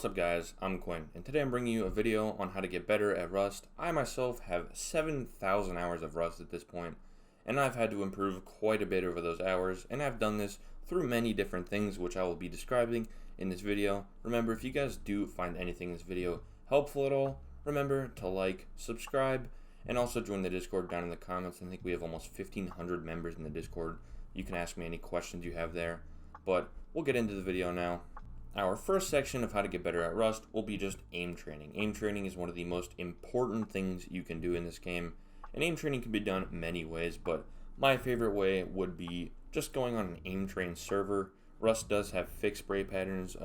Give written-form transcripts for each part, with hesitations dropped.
What's up guys, I'm Quinn, and today I'm bringing you a video on how to get better at Rust. I myself have 7,000 hours of Rust at this point, and I've had to improve quite a bit over those hours, and I've done this through many different things which I will be describing in this video. Remember, if you guys do find anything in this video helpful at all, remember to like, subscribe, and also join the Discord down in the comments. I think we have almost 1,500 members in the Discord. You can ask me any questions you have there, but we'll get into the video now. Our first section of how to get better at Rust will be just aim training. Aim training is one of the most important things you can do in this game, and aim training can be done many ways, but my favorite way would be just going on an aim train server. Rust does have fixed spray patterns,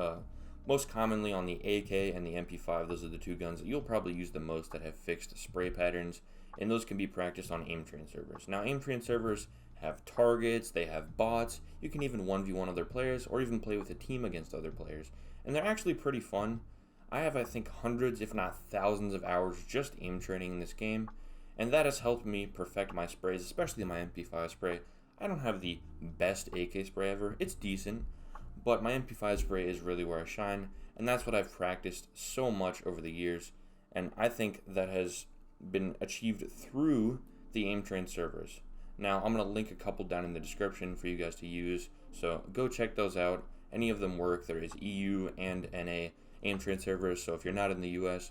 most commonly on the AK and the MP5. Those are the two guns that you'll probably use the most that have fixed spray patterns, and those can be practiced on aim train servers. Now, aim train servers have targets, they have bots, you can even 1v1 other players or even play with a team against other players, and they're actually pretty fun. I have, I think, hundreds if not thousands of hours just aim training in this game, and that has helped me perfect my sprays, especially my MP5 spray. I don't have the best AK spray ever, it's decent, but my MP5 spray is really where I shine, and that's what I've practiced so much over the years, and I think that has been achieved through the aim train servers. Now, I'm going to link a couple down in the description for you guys to use, so go check those out. Any of them work. There is EU and NA aim train servers, so if you're not in the US,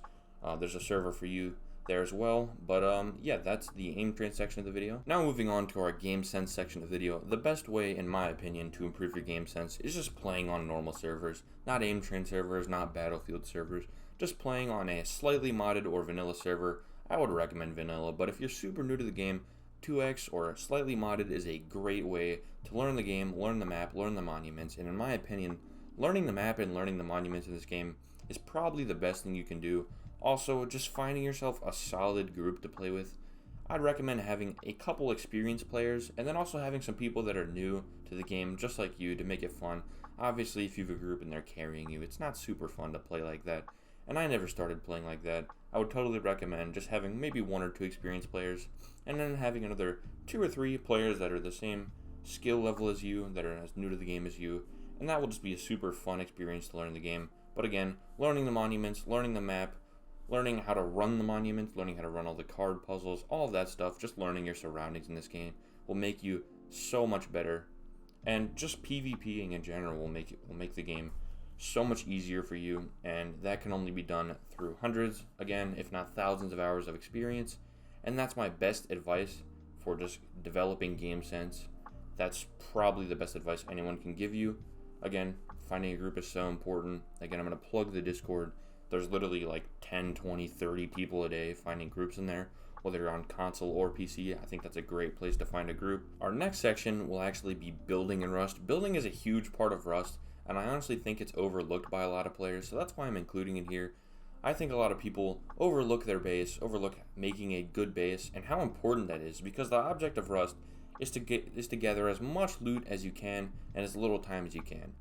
there's a server for you there as well. But yeah, that's the aim train section of the video. Now moving on to our game sense section of the video. The best way, in my opinion, to improve your game sense is just playing on normal servers. Not aim train servers, not battlefield servers. Just playing on a slightly modded or vanilla server. I would recommend vanilla, but if you're super new to the game, 2x or slightly modded is a great way to learn the game, learn the map, learn the monuments, and in my opinion, learning the map and learning the monuments in this game is probably the best thing you can do. Also, just finding yourself a solid group to play with. I'd recommend having a couple experienced players, and then also having some people that are new to the game just like you to make it fun. Obviously, if you have a group and they're carrying you, it's not super fun to play like that, and I never started playing like that. I would totally recommend just having maybe 1 or 2 experienced players, and then having another 2 or 3 players that are the same skill level as you, that are as new to the game as you, and that will just be a super fun experience to learn the game. But again, learning the monuments, learning the map, learning how to run the monuments, learning how to run all the card puzzles, all of that stuff, just learning your surroundings in this game will make you so much better, and just PvPing in general will make the game so much easier for you, and that can only be done through hundreds, again, if not thousands of hours of experience. And that's my best advice for just developing game sense. That's probably the best advice anyone can give you. Again, finding a group is so important. Again, I'm going to plug the Discord. There's literally like 10, 20, 30 people a day finding groups in there, whether you're on console or PC. I think that's a great place to find a group. Our next section will actually be building in Rust. Building is a huge part of Rust, and I honestly think it's overlooked by a lot of players, so that's why I'm including it here. I think a lot of people overlook their base, overlook making a good base, and how important that is, because the object of Rust is to gather as much loot as you can and as little time as you can.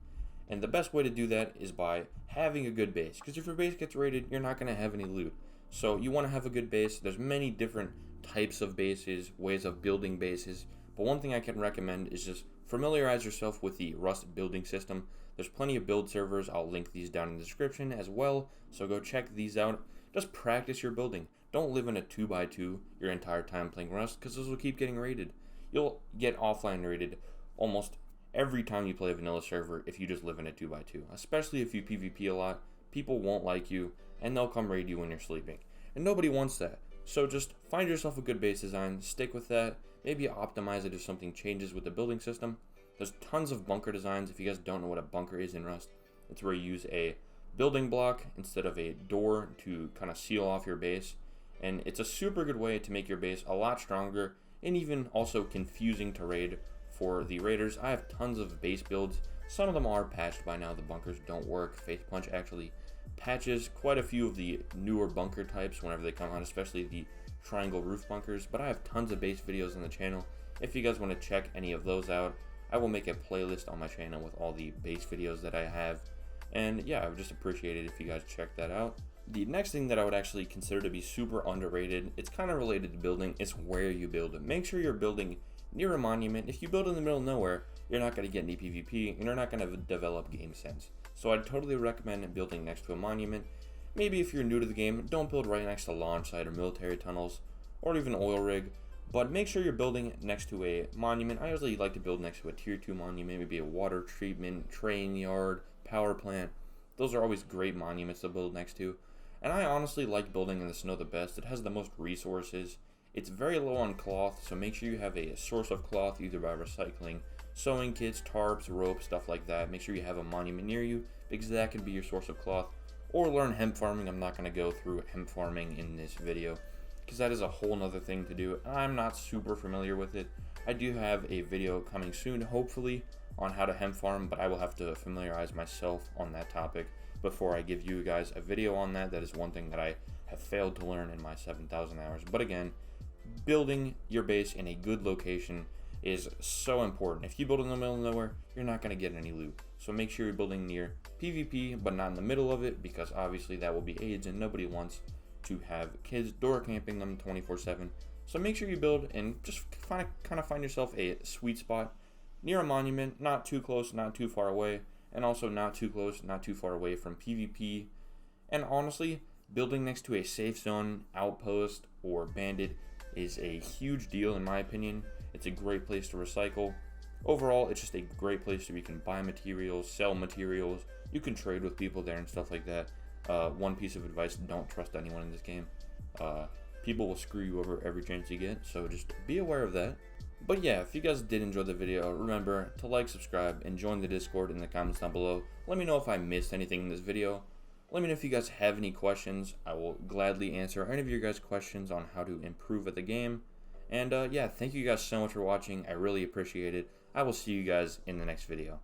And the best way to do that is by having a good base, because if your base gets raided, you're not going to have any loot. So you want to have a good base. There's many different types of bases, ways of building bases, but one thing I can recommend is just familiarize yourself with the Rust building system. There's plenty of build servers. I'll link these down in the description as well, so go check these out. Just practice your building. Don't live in a 2x2 your entire time playing Rust, because those will keep getting raided. You'll get offline raided almost every time you play a vanilla server if you just live in a 2x2, especially if you PvP a lot. People won't like you, and they'll come raid you when you're sleeping, and nobody wants that. So just find yourself a good base design, stick with that, maybe optimize it if something changes with the building system. There's tons of bunker designs. If you guys don't know what a bunker is in Rust, it's where you use a building block instead of a door to kind of seal off your base, and it's a super good way to make your base a lot stronger and even also confusing to raid for the raiders. I have tons of base builds. Some of them are patched by now. The bunkers don't work. Face Punch actually patches quite a few of the newer bunker types whenever they come out, especially the triangle roof bunkers, but I have tons of base videos on the channel. If you guys want to check any of those out, I will make a playlist on my channel with all the base videos that I have, and yeah, I would just appreciate it if you guys check that out. The next thing that I would actually consider to be super underrated, it's kind of related to building, is where you build it. Make sure you're building near a monument. If you build in the middle of nowhere, you're not going to get any PvP, and you're not going to develop game sense. So I'd totally recommend building next to a monument. Maybe if you're new to the game, don't build right next to launch site or military tunnels, or even oil rig, but make sure you're building next to a monument. I usually like to build next to a tier 2 monument, maybe a water treatment, train yard, power plant. Those are always great monuments to build next to. And I honestly like building in the snow the best. It has the most resources. It's very low on cloth, so make sure you have a source of cloth either by recycling, sewing kits, tarps, ropes, stuff like that. Make sure you have a monument near you because that can be your source of cloth. Or learn hemp farming. I'm not going to go through hemp farming in this video because that is a whole nother thing to do. I'm not super familiar with it. I do have a video coming soon, hopefully, on how to hemp farm, but I will have to familiarize myself on that topic before I give you guys a video on that. That is one thing that I have failed to learn in my 7,000 hours. But again, building your base in a good location is so important. If you build in the middle of nowhere, you're not going to get any loot. So make sure you're building near PvP, but not in the middle of it, because obviously that will be AIDS and nobody wants to have kids door camping them 24/7. So make sure you build and just kind of find yourself a sweet spot near a monument, not too close, not too far away, and also not too close, not too far away from PvP. And honestly, building next to a safe zone, outpost, or bandit is a huge deal in my opinion. It's a great place to recycle. Overall, it's just a great place where you can buy materials, sell materials, you can trade with people there and stuff like that. One piece of advice, don't trust anyone in this game. People will screw you over every chance you get, so just be aware of that. But yeah, if you guys did enjoy the video, remember to like, subscribe, and join the Discord in the comments down below. Let me know if I missed anything in this video. Let me know if you guys have any questions. I will gladly answer any of your guys' questions on how to improve at the game. And yeah, thank you guys so much for watching. I really appreciate it. I will see you guys in the next video.